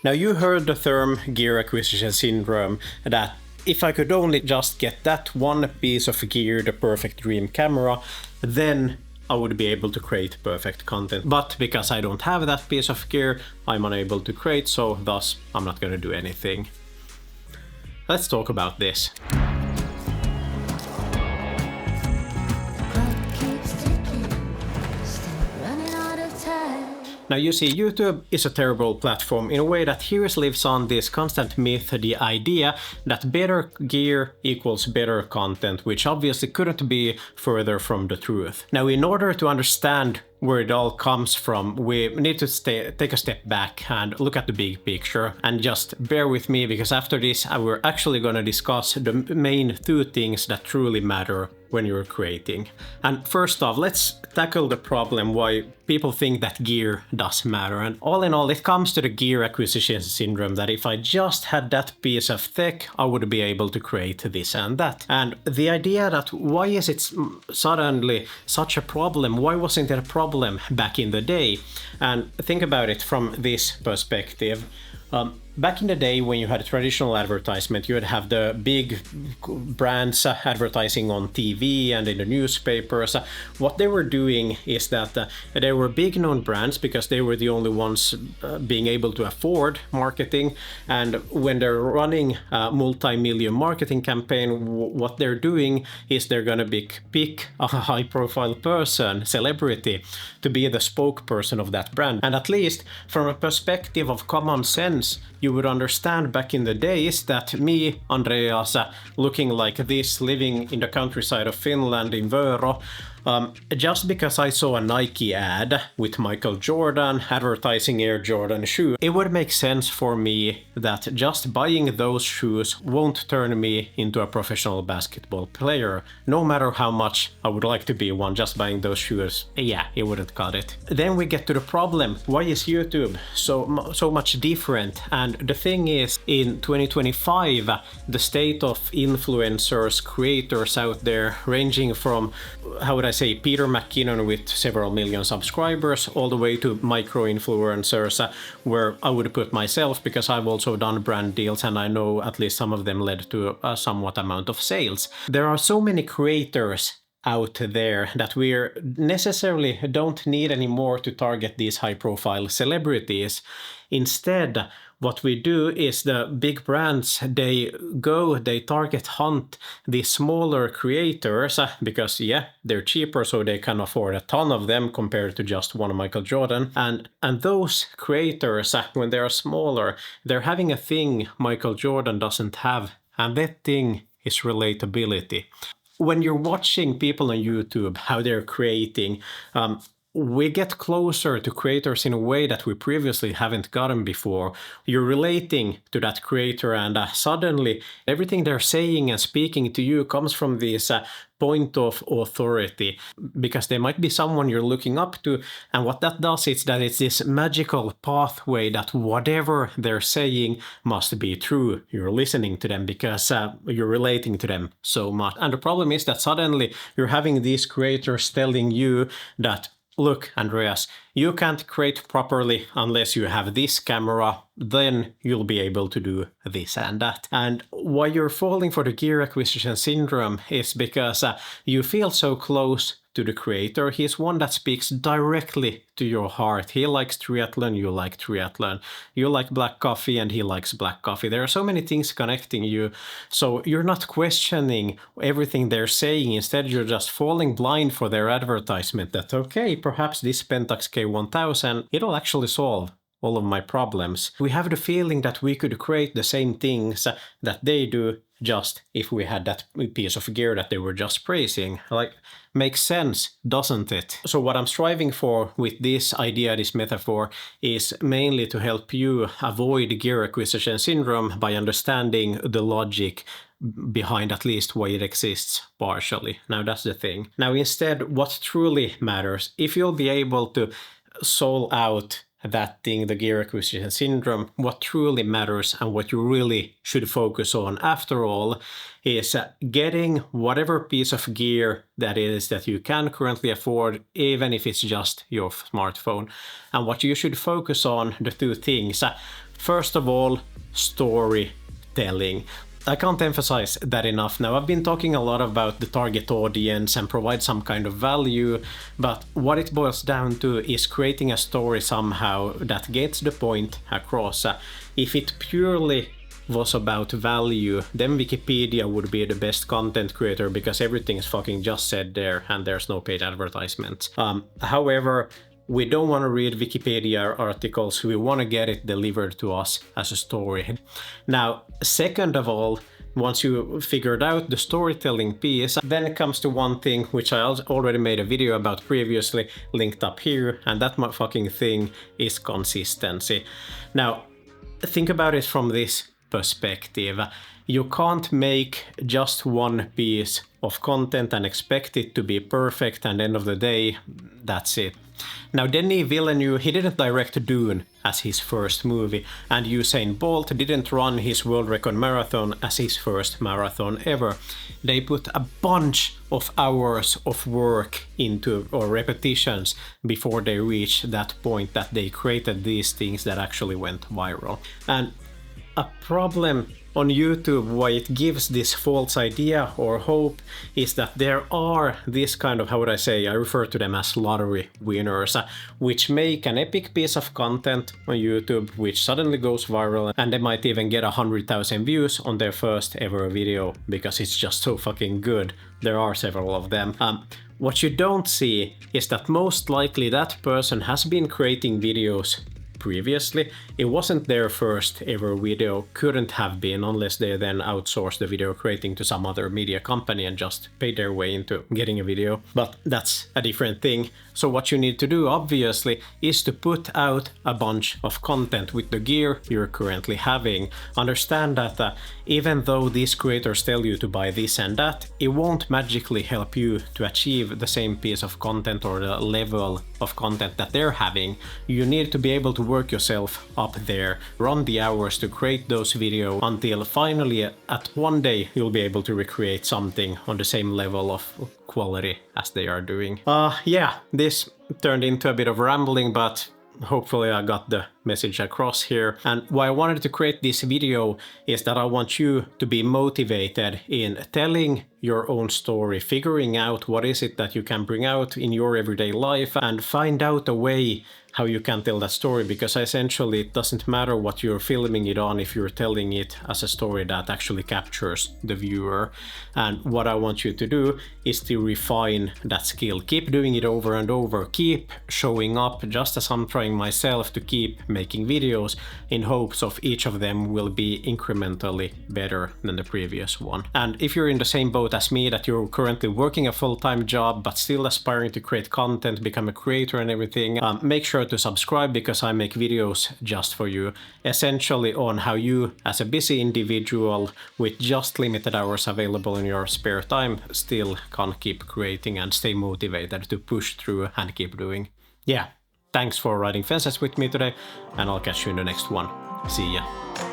Now you heard the term gear acquisition syndrome, that if I could only just get that one piece of gear, the perfect dream camera, then I would be able to create perfect content. But because I don't have that piece of gear, I'm unable to create, so thus I'm not going to do anything. Let's talk about this. Now you see, YouTube is a terrible platform in a way that here lives on this constant myth, the idea that better gear equals better content, which obviously couldn't be further from the truth. Now, in order to understand where it all comes from, we need to take a step back and look at the big picture, and just bear with me, because after this we're actually going to discuss the main two things that truly matter when you're creating. And first off, let's tackle the problem why people think that gear does matter. And all in all, it comes to the gear acquisition syndrome, that if I just had that piece of tech, I would be able to create this and that. And the idea that why is it suddenly such a problem? Why wasn't it a problem back in the day? And think about it from this perspective. Back in the day, when you had a traditional advertisement, you would have the big brands advertising on TV and in the newspapers. What they were doing is that they were big known brands because they were the only ones being able to afford marketing. And when they're running a multi-million marketing campaign, what they're doing is they're going to pick a high-profile person, celebrity, to be the spokesperson of that brand. And at least from a perspective of common sense, you would understand back in the days that me, Andreas, looking like this, living in the countryside of Finland in Vörå, just because I saw a Nike ad with Michael Jordan advertising Air Jordan shoe, it would make sense for me that just buying those shoes won't turn me into a professional basketball player. No matter how much I would like to be one, just buying those shoes, yeah, it wouldn't cut it. Then we get to the problem. Why is YouTube so much different? And the thing is, in 2025, the state of influencers, creators out there, ranging from, how would I say, Peter McKinnon with several million subscribers, all the way to micro-influencers, where I would put myself, because I've also done brand deals and I know at least some of them led to a somewhat amount of sales. There are so many creators out there that we necessarily don't need anymore to target these high-profile celebrities. Instead, what we do is the big brands, they target hunt the smaller creators because, yeah, they're cheaper, so they can afford a ton of them compared to just one Michael Jordan. And those creators, when they are smaller, they're having a thing Michael Jordan doesn't have, and that thing is relatability. When you're watching people on YouTube, how they're creating, we get closer to creators in a way that we previously haven't gotten before. You're relating to that creator, and suddenly everything they're saying and speaking to you comes from this point of authority, because they might be someone you're looking up to. And what that does is that it's this magical pathway that whatever they're saying must be true. You're listening to them because you're relating to them so much. And the problem is that suddenly you're having these creators telling you that, look, Andreas, you can't create properly unless you have this camera, then you'll be able to do this and that. And why you're falling for the gear acquisition syndrome is because you feel so close to the creator. He's one that speaks directly to your heart. He likes triathlon, you like triathlon. You like black coffee and he likes black coffee. There are so many things connecting you. So you're not questioning everything they're saying. Instead, you're just falling blind for their advertisement that, okay, perhaps this Pentax K1000, it'll actually solve all of my problems. We have the feeling that we could create the same things that they do, just if we had that piece of gear that they were just praising. Like, makes sense, doesn't it? So what I'm striving for with this idea, this metaphor, is mainly to help you avoid gear acquisition syndrome by understanding the logic behind at least why it exists partially. Now that's the thing. Now instead, what truly matters, if you'll be able to solve out that thing, the gear acquisition syndrome, what truly matters and what you really should focus on after all is getting whatever piece of gear that is that you can currently afford, even if it's just your smartphone. And what you should focus on, the two things. First of all, storytelling. I can't emphasize that enough. Now, I've been talking a lot about the target audience and provide some kind of value, but what it boils down to is creating a story somehow that gets the point across. If it purely was about value, then Wikipedia would be the best content creator because everything is fucking just said there and there's no paid advertisements. However, we don't want to read Wikipedia articles, we want to get it delivered to us as a story. Now, second of all, once you figured out the storytelling piece, then it comes to one thing which I already made a video about previously, linked up here, and that fucking thing is consistency. Now, think about it from this perspective. You can't make just one piece of content and expect it to be perfect, and end of the day, that's it. Now, Denis Villeneuve, he didn't direct Dune as his first movie, and Usain Bolt didn't run his world record marathon as his first marathon ever. They put a bunch of hours of work into, or repetitions, before they reached that point that they created these things that actually went viral. And a problem on YouTube, why it gives this false idea or hope, is that there are this kind of, how would I say, I refer to them as lottery winners, which make an epic piece of content on YouTube, which suddenly goes viral, and they might even get 100,000 views on their first ever video, because it's just so fucking good. There are several of them. What you don't see is that most likely that person has been creating videos previously. It wasn't their first ever video, couldn't have been, unless they then outsourced the video creating to some other media company and just paid their way into getting a video. But that's a different thing. So what you need to do, obviously, is to put out a bunch of content with the gear you're currently having. Understand that even though these creators tell you to buy this and that, it won't magically help you to achieve the same piece of content or the level of content that they're having. You need to be able to work yourself up there, run the hours to create those videos until finally at one day you'll be able to recreate something on the same level of quality as they are doing. Yeah, this turned into a bit of rambling, but hopefully I got the message across here. And why I wanted to create this video is that I want you to be motivated in telling your own story, figuring out what is it that you can bring out in your everyday life and find out a way how you can tell that story, because essentially it doesn't matter what you're filming it on if you're telling it as a story that actually captures the viewer. And what I want you to do is to refine that skill. Keep doing it over and over. Keep showing up, just as I'm trying myself to keep making videos, in hopes of each of them will be incrementally better than the previous one. And if you're in the same boat as me, that you're currently working a full-time job but still aspiring to create content, become a creator and everything, make sure to subscribe, because I make videos just for you, essentially on how you, as a busy individual with just limited hours available in your spare time, still can keep creating and stay motivated to push through and keep doing. Yeah, thanks for riding fences with me today, and I'll catch you in the next one. See ya.